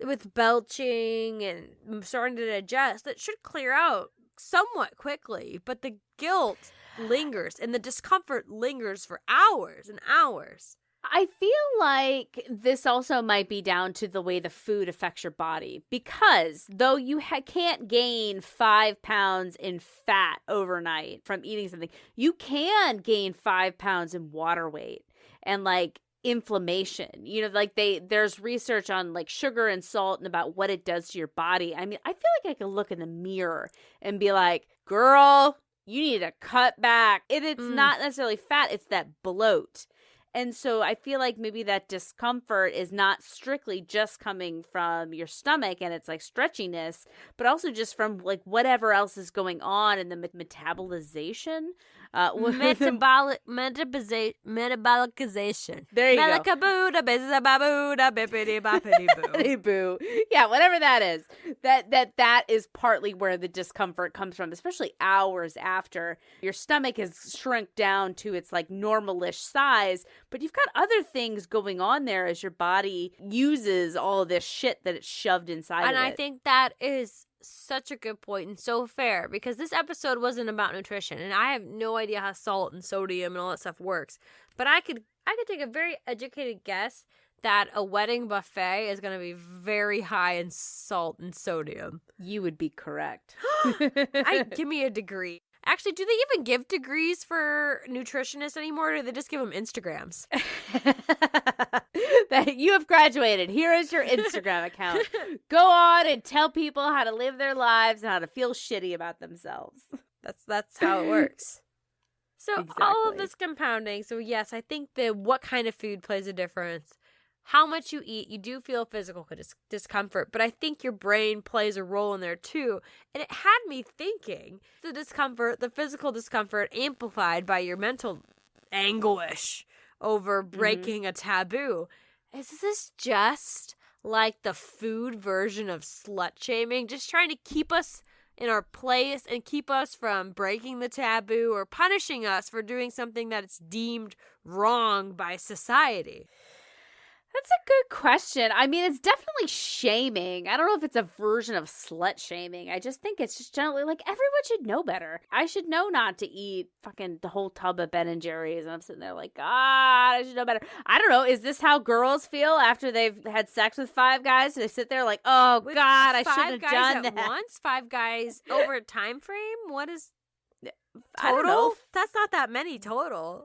with belching and starting to digest, that should clear out somewhat quickly, but the guilt lingers and the discomfort lingers for hours and hours. I feel like this also might be down to the way the food affects your body, because though you can't gain 5 pounds in fat overnight from eating something, you can gain 5 pounds in water weight and like inflammation. There's research on like sugar and salt and about what it does to your body. I mean, I feel like I could look in the mirror and be like, girl, you need to cut back. It's not necessarily fat, it's that bloat. And so I feel like maybe that discomfort is not strictly just coming from your stomach and it's like stretchiness, but also just from like whatever else is going on in the metabolization. Metabolicization. There you go. Boo. Yeah, whatever that is. That is partly where the discomfort comes from, especially hours after your stomach has shrunk down to its like normal-ish size, but you've got other things going on there as your body uses all of this shit that it's shoved inside of it. And I think that is such a good point and so fair, because this episode wasn't about nutrition, and I have no idea how salt and sodium and all that stuff works, but I could take a very educated guess that a wedding buffet is going to be very high in salt and sodium. You would be correct. Give me a degree. Actually, do they even give degrees for nutritionists anymore, or do they just give them Instagrams? That you have graduated. Here is your Instagram account. Go on and tell people how to live their lives and how to feel shitty about themselves. That's how it works. So Exactly. all of this compounding. So yes, I think that what kind of food plays a difference. how much you eat, you do feel physical discomfort, but I think your brain plays a role in there too. And it had me thinking the physical discomfort amplified by your mental anguish over breaking a taboo. Is this just like the food version of slut shaming, just trying to keep us in our place and keep us from breaking the taboo or punishing us for doing something that is deemed wrong by society? That's a good question. I mean, it's definitely shaming. I don't know if it's a version of slut shaming. I just think it's just generally like everyone should know better. I should know not to eat fucking the whole tub of Ben and Jerry's. And I'm sitting there like, God, I should know better. I don't know. Is this how girls feel after they've had sex with 5 guys? They sit there like, oh, With God, I should have 5 guys done at that. once? 5 guys over a time frame? What is I don't know. total? That's not that many total.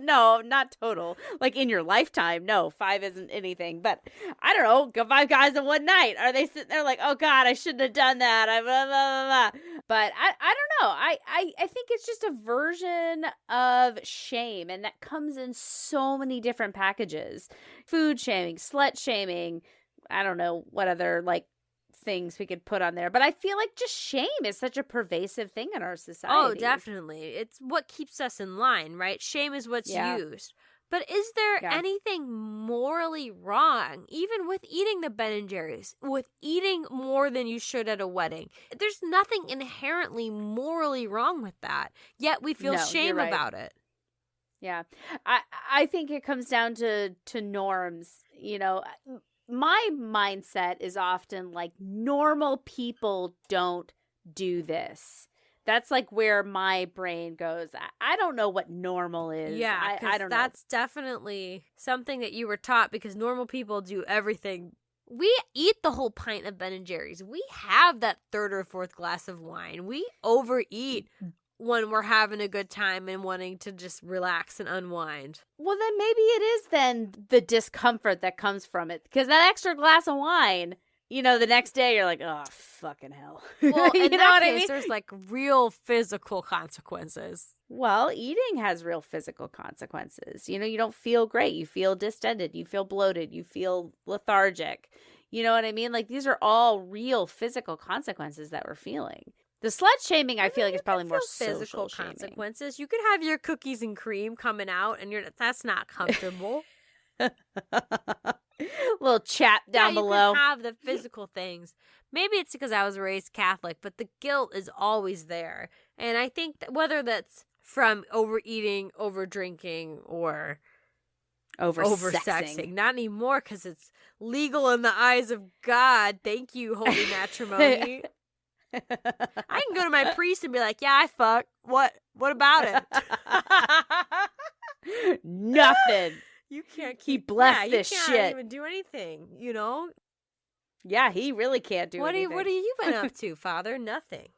No, not total. Like in your lifetime, no, 5 isn't anything. But I don't know, go 5 guys in one night. Are they sitting there like, oh God, I shouldn't have done that? I blah, blah, blah, blah. But I don't know. I think it's just a version of shame, and that comes in so many different packages. Food shaming, slut shaming. I don't know what other like things we could put on there, but I feel like just shame is such a pervasive thing in our society. Oh, definitely. It's what keeps us in line, right? Shame is what's used. But is there anything morally wrong, even with eating the Ben & Jerry's, with eating more than you should at a wedding? There's nothing inherently morally wrong with that, yet we feel shame about it. Yeah. I think it comes down to norms, you know. My mindset is often like normal people don't do this. That's like where my brain goes. I don't know what normal is. Yeah, I don't know. That's definitely something that you were taught because normal people do everything. We eat the whole pint of Ben & Jerry's. We have that 3rd or 4th glass of wine. We overeat when we're having a good time and wanting to just relax and unwind. Well, then maybe it is then the discomfort that comes from it. Because that extra glass of wine, you know, the next day you're like, oh, fucking hell. Well, you in know that what case, I mean? there's like real physical consequences. Well, eating has real physical consequences. You know, you don't feel great. You feel distended. You feel bloated. You feel lethargic. You know what I mean? Like, these are all real physical consequences that we're feeling. The slut shaming, I feel like, is probably more physical social consequences. You could have your cookies and cream coming out, and that's not comfortable. Little chat down below. You can have the physical things. Maybe it's because I was raised Catholic, but the guilt is always there. And I think that whether that's from overeating, overdrinking, or oversexing. Not anymore because it's legal in the eyes of God. Thank you, holy matrimony. I can go to my priest and be like, yeah, I fuck. What about it? Nothing. You can't keep blessed this shit. You can't even do anything, you know? Yeah, he really can't do anything. What have you been up to, Father? Nothing.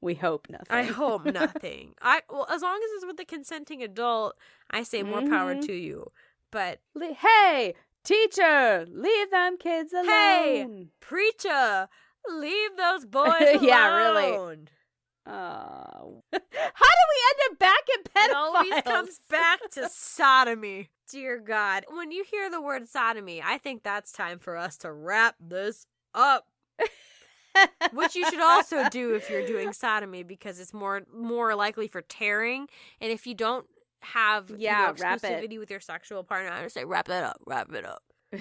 We hope nothing. I hope nothing. Well, as long as it's with a consenting adult, I say more power to you. But hey, teacher, leave them kids alone. Hey, preacher, leave those boys alone. Yeah, really. Oh. How do we end up back in pedophiles? It always comes back to sodomy. Dear God. When you hear the word sodomy, I think that's time for us to wrap this up. Which you should also do if you're doing sodomy because it's more likely for tearing. And if you don't have exclusivity with your sexual partner, I would say wrap it up. So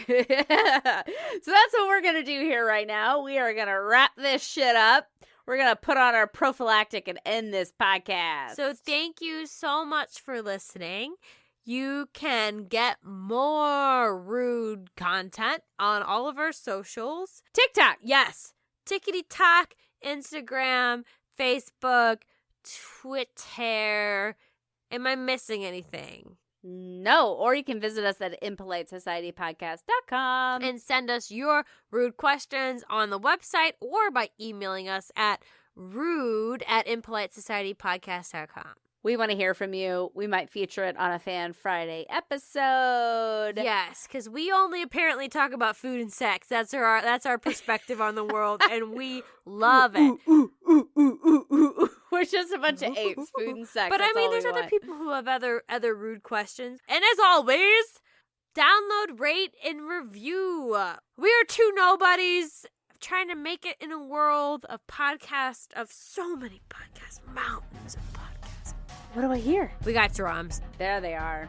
that's what we're going to do here right now. We are going to wrap this shit up. We're going to put on our prophylactic and end this podcast. So thank you so much for listening. You can get more rude content on all of our socials. TikTok. Yes. TikTok, Instagram, Facebook, Twitter. Am I missing anything? No, or you can visit us at impolitesocietypodcast.com and send us your rude questions on the website or by emailing us at rude@impolitesocietypodcast.com. We want to hear from you. We might feature it on a Fan Friday episode. Yes, because we only apparently talk about food and sex. That's our perspective on the world, and we love it. We're just a bunch of apes, food and sex. But I mean, there's other people who have other rude questions. And as always, download, rate, and review. We are two nobodies trying to make it in a world of podcasts, of so many podcasts, mountains of podcasts. What do I hear? We got drums. There they are.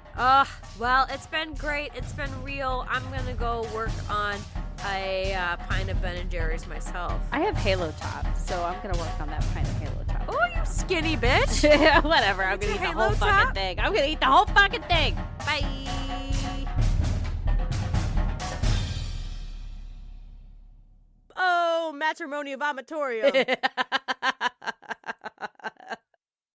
Well, it's been great. It's been real. I'm going to go work on a pint of Ben & Jerry's myself. I have Halo Top, so I'm going to work on that pint of Halo Top. Oh, you skinny bitch. Whatever. I'm going to eat the Halo whole Top? fucking thing. I'm going to eat the whole fucking thing. Bye. Oh, matrimony of vomitorium.